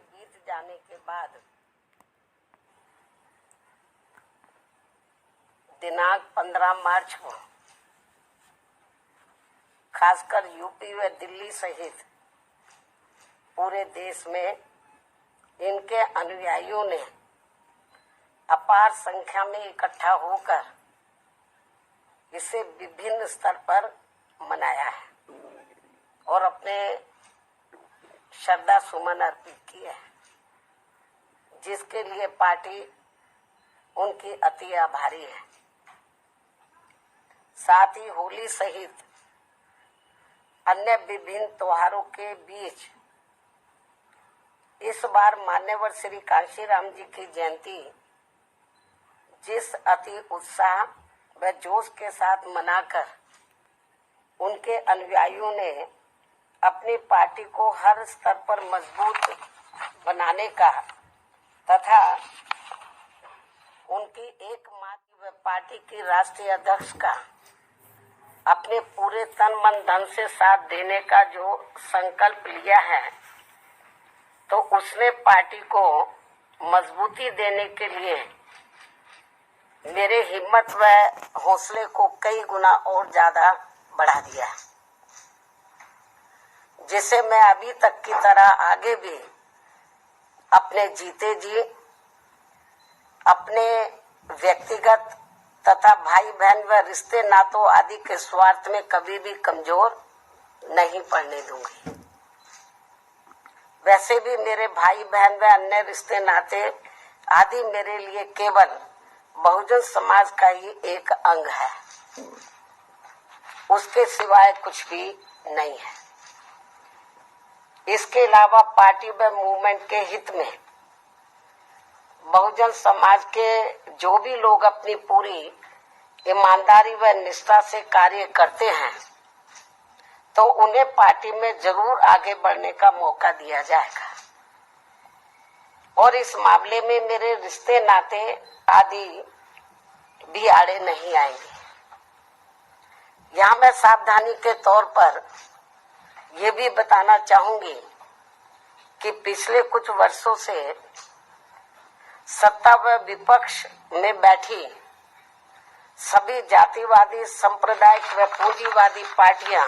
बीत जाने के बाद दिनांक 15 मार्च को खासकर यूपी व दिल्ली सहित पूरे देश में इनके अनुयायियों ने अपार संख्या में इकट्ठा होकर इसे विभिन्न स्तर पर मनाया है और अपने श्रद्धा सुमन अर्पित किए हैं, जिसके लिए पार्टी उनकी अति आभारी है। साथ ही होली सहित अन्य विभिन्न त्योहारों के बीच इस बार मान्यवर श्री कांशीराम जी की जयंती जिस अति उत्साह व जोश के साथ मनाकर उनके अनुयायियों ने अपनी पार्टी को हर स्तर पर मजबूत बनाने का तथा उनकी एकमात्र व पार्टी की राष्ट्रीय अध्यक्ष का अपने पूरे तन मन धन से साथ देने का जो संकल्प लिया है, तो उसने पार्टी को मजबूती देने के लिए मेरे हिम्मत व हौसले को कई गुना और ज्यादा बढ़ा दिया है, जिसे मैं अभी तक की तरह आगे भी अपने जीते जी अपने व्यक्तिगत तथा भाई बहन व रिश्ते नातों आदि के स्वार्थ में कभी भी कमजोर नहीं पड़ने दूंगी। वैसे भी मेरे भाई बहन व अन्य रिश्ते नाते आदि मेरे लिए केवल बहुजन समाज का ही एक अंग है, उसके सिवाय कुछ भी नहीं है। इसके अलावा पार्टी व मूवमेंट के हित में बहुजन समाज के जो भी लोग अपनी पूरी ईमानदारी व निष्ठा से कार्य करते हैं, तो उन्हें पार्टी में जरूर आगे बढ़ने का मौका दिया जाएगा और इस मामले में मेरे रिश्ते नाते आदि भी आड़े नहीं आएंगे। यहाँ मैं सावधानी के तौर पर ये भी बताना चाहूंगी कि पिछले कुछ वर्षों से सत्ता व विपक्ष में बैठी सभी जातिवादी सांप्रदायिक व पूंजीवादी पार्टियां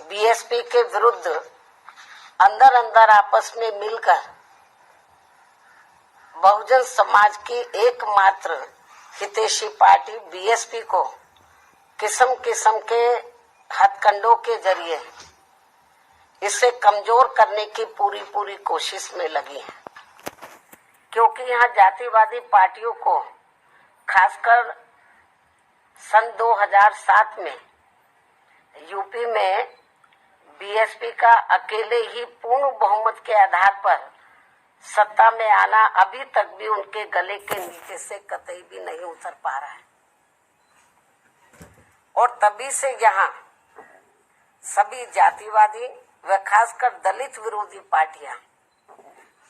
बीएसपी के विरुद्ध अंदर अंदर आपस में मिलकर बहुजन समाज की एकमात्र हितैषी पार्टी बीएसपी को किस्म किस्म के हथकंडों के जरिए इसे कमजोर करने की पूरी कोशिश में लगी है, क्योंकि यहाँ जातिवादी पार्टियों को खासकर सन 2007 में यूपी में बीएसपी का अकेले ही पूर्ण बहुमत के आधार पर सत्ता में आना अभी तक भी उनके गले के नीचे से कतई भी नहीं उतर पा रहा है। और तभी से यहाँ सभी जातिवादी व खासकर दलित विरोधी पार्टियां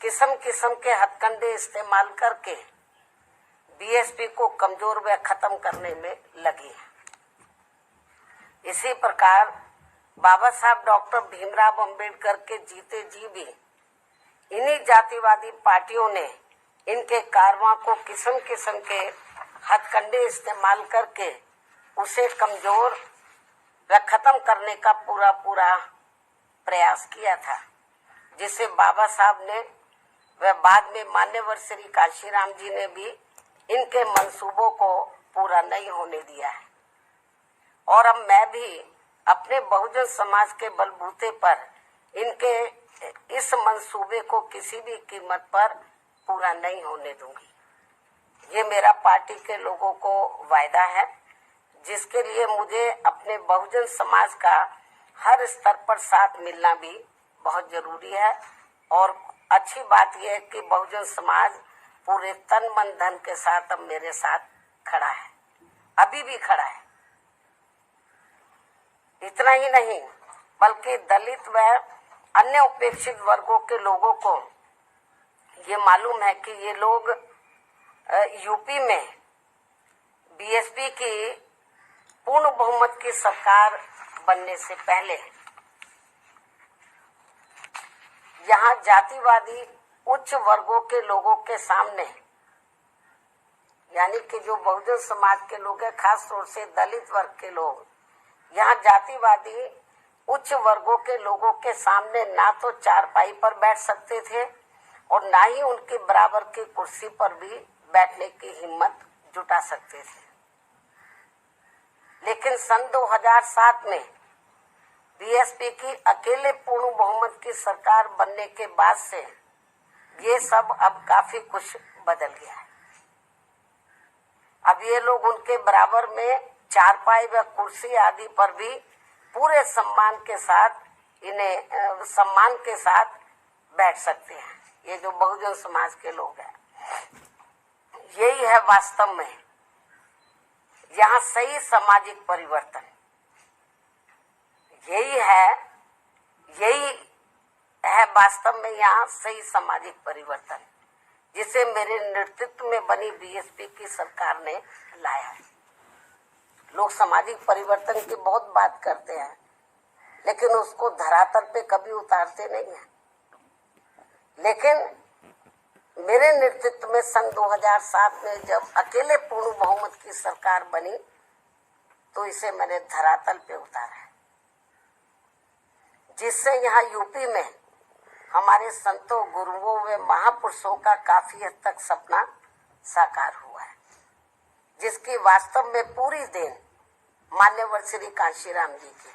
किस्म किस्म के हथकंडे इस्तेमाल करके बीएसपी को कमजोर व खत्म करने में लगी है। इसी प्रकार बाबा साहब डॉक्टर भीमराव अंबेडकर के जीते जी भी इन्हीं जातिवादी पार्टियों ने इनके कारवां को किस्म किस्म के हथकंडे इस्तेमाल करके उसे कमजोर व खत्म करने का पूरा प्रयास किया था, जिसे बाबा साहब ने व बाद में मान्यवर श्री कांशीराम जी ने भी इनके मंसूबों को पूरा नहीं होने दिया है। और अब मैं भी अपने बहुजन समाज के बलबूते पर इनके इस मंसूबे को किसी भी कीमत पर पूरा नहीं होने दूंगी। ये मेरा पार्टी के लोगों को वायदा है, जिसके लिए मुझे अपने बहुजन समाज का हर स्तर पर साथ मिलना भी बहुत जरूरी है। और अच्छी बात यह है कि बहुजन समाज पूरे तन मन धन के साथ अब मेरे साथ खड़ा है, अभी भी खड़ा है। इतना ही नहीं बल्कि दलित व अन्य उपेक्षित वर्गों के लोगों को ये मालूम है कि ये लोग यूपी में बीएसपी की पूर्ण बहुमत की सरकार बनने से पहले यहाँ जातिवादी उच्च वर्गों के लोगों के सामने, यानी कि जो बहुजन समाज के लोग हैं, खास तौर से दलित वर्ग के लोग, यहाँ जातिवादी उच्च वर्गों के लोगों के सामने ना तो चारपाई पर बैठ सकते थे और ना ही उनके बराबर की कुर्सी पर भी बैठने की हिम्मत जुटा सकते थे। लेकिन सन 2007 में बीएसपी की अकेले पूर्ण बहुमत की सरकार बनने के बाद से ये सब अब काफी कुछ बदल गया है। अब ये लोग उनके बराबर में चारपाई व कुर्सी आदि पर भी पूरे सम्मान के साथ बैठ सकते हैं। ये जो बहुजन समाज के लोग हैं, यही है वास्तव में यहाँ सही सामाजिक परिवर्तन। यही है वास्तव में यहाँ सही सामाजिक परिवर्तन, जिसे मेरे नेतृत्व में बनी बीएसपी की सरकार ने लाया है। लोग सामाजिक परिवर्तन की बहुत बात करते हैं, लेकिन उसको धरातल पे कभी उतारते नहीं हैं। लेकिन मेरे नेतृत्व में सन 2007 में जब अकेले पूर्ण बहुमत की सरकार बनी, तो इसे मैंने धरातल पे उतारा है, जिससे यहाँ यूपी में हमारे संतों, गुरुओं व महापुरुषों का काफी हद तक सपना साकार हुआ है, जिसकी वास्तव में पूरी देन मान्यवर श्री कांशीराम जी की है।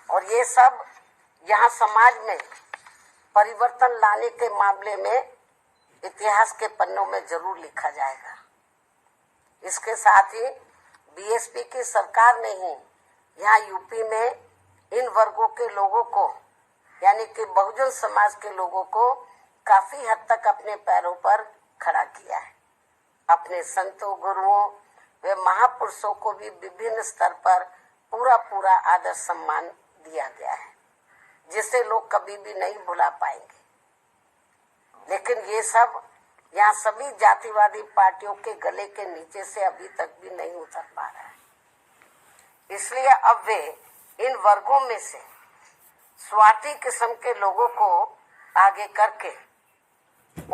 और ये सब यहाँ समाज में परिवर्तन लाने के मामले में इतिहास के पन्नों में जरूर लिखा जाएगा। इसके साथ ही बीएसपी की सरकार ने ही यहाँ यूपी में इन वर्गों के लोगों को, यानी कि बहुजन समाज के लोगों को काफी हद तक अपने पैरों पर खड़ा किया है। अपने संतों, गुरुओं वे महापुरुषों को भी विभिन्न स्तर पर पूरा आदर सम्मान दिया गया है, जिसे लोग कभी भी नहीं भुला पाएंगे। लेकिन ये सब यहाँ सभी जातिवादी पार्टियों के गले के नीचे से अभी तक भी नहीं उतर पा रहा है। इसलिए अब वे इन वर्गों में से स्वार्थी किस्म के लोगों को आगे करके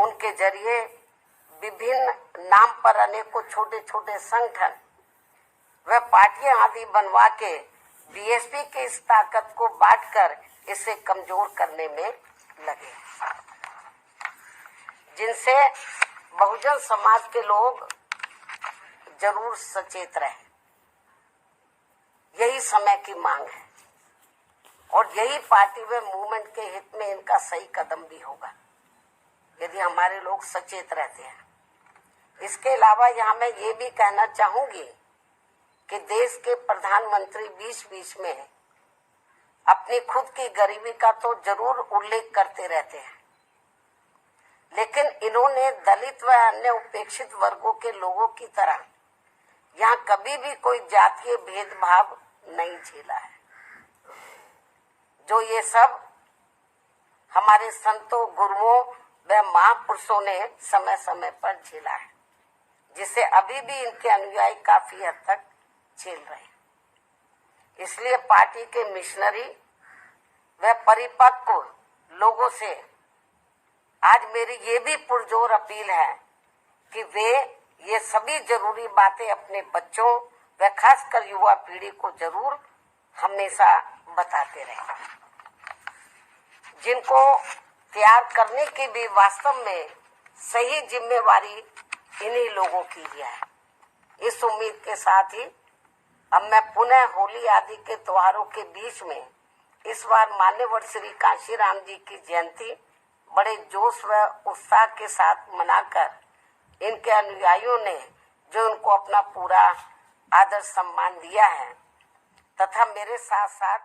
उनके जरिए विभिन्न नाम पर अनेकों छोटे छोटे संगठन व पार्टियां आदि बनवा के बीएसपी की इस ताकत को बांटकर इसे कमजोर करने में लगे, जिनसे बहुजन समाज के लोग जरूर सचेत रहे। यही समय की मांग है और यही पार्टी व मूवमेंट के हित में इनका सही कदम भी होगा, यदि हमारे लोग सचेत रहते हैं। इसके अलावा यहाँ मैं ये भी कहना चाहूंगी कि देश के प्रधानमंत्री बीच में अपनी खुद की गरीबी का तो जरूर उल्लेख करते रहते हैं, लेकिन इन्होंने दलित व अन्य उपेक्षित वर्गों के लोगों की तरह यहाँ कभी भी कोई जातीय भेदभाव नहीं झेला है, जो ये सब हमारे संतों, गुरुओं व महापुरुषों ने समय समय पर झेला है, जिसे अभी भी इनके अनुयायी काफी हद तक झेल रहे हैं। इसलिए पार्टी के मिशनरी व परिपक्व लोगों से आज मेरी ये भी पुरजोर अपील है कि वे ये सभी जरूरी बातें अपने बच्चों व खासकर युवा पीढ़ी को जरूर हमेशा बताते रहें, जिनको तैयार करने की भी वास्तव में सही जिम्मेवारी इन्हीं लोगों की है। इस उम्मीद के साथ ही अब मैं पुनः होली आदि के त्योहारों के बीच में इस बार मान्यवर श्री कांशीराम जी की जयंती बड़े जोश व उत्साह के साथ मनाकर इनके अनुयायियों ने जो उनको अपना पूरा आदर सम्मान दिया है तथा मेरे साथ साथ